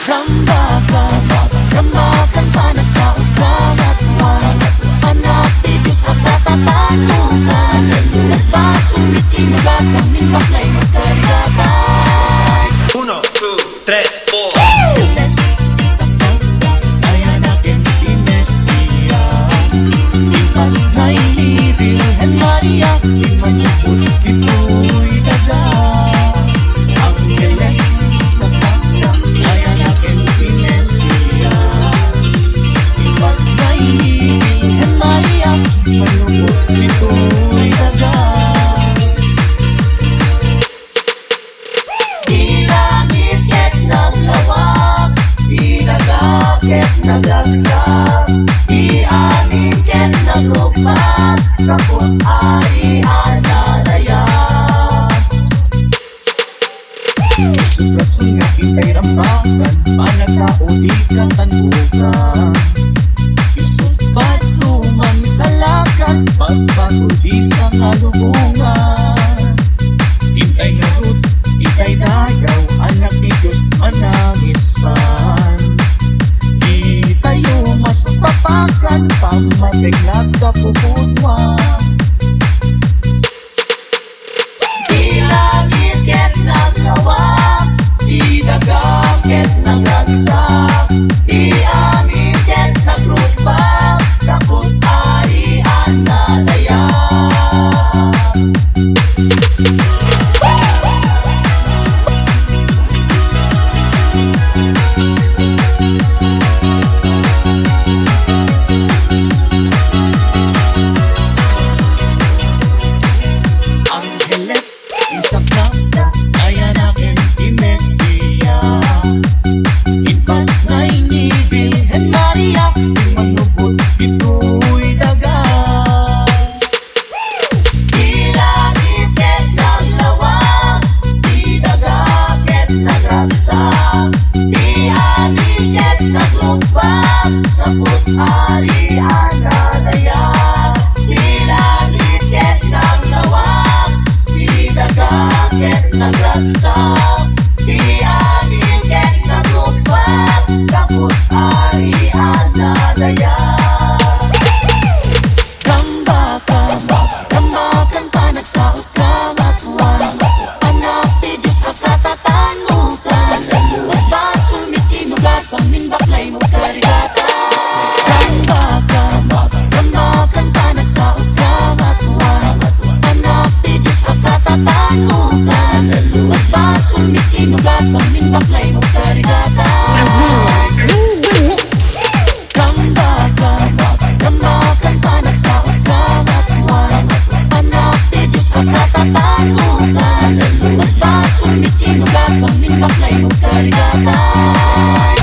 Rambakan panagkautan at huwag anak di Diyos sa katatanukan. Las baso itinugas ang minbaklay magkarigatan. 1, 2, 3, 4. Angeles, isang tanda ay anakin di Mesia. Impas na ini Virgen Maria, di manipot ito'y daga. Angeles, isang tanda ay anakin di Mesia. Impas na ini Virgen Maria, di manipot ito'y daga. Di langit ket naglawak, di daga ket naglagsak, di amin ket nagrugmat, kaput ari analayak. Isug-asug nga itay rambakan, panagtao di katanbukan. Isug ba't lumangisalakan, paspaso di sa kalubungan. Itay nga rut, itay dagaw, anak ni Diyos manangis man. Di tayo mas papakan, pamatig nagkapupunwan. Di langit ket naglawak, di daga ket naglagsak, di amin ket nagrubak, kaput ari analayak. Angeles, isang tanda ay anakin di Mesia. Impas na ini Virgen Maria, di manubot ito'y daga. Di langit ket naglawak, di daga ket nagragsak, di amin ket naglugpak, kaput ari analayak. Di langit ket naglawak, di daga ket nagragsak, di amin ket naglugpak, kaput ari analayak. Rambakan panagkautan at huwag anak di Diyos sa katatanukan. Las baso itinugas ang minbaklay magkarigatan. Rambakan panagkautan at huwag anak di Diyos sa katatanukan. Las baso itinugas ang minbaklay magkarigatan. Rambakan panagkautan at huwag anak di Diyos sa katatanukan. Las baso itinugas ang minbaklay magkarigatan.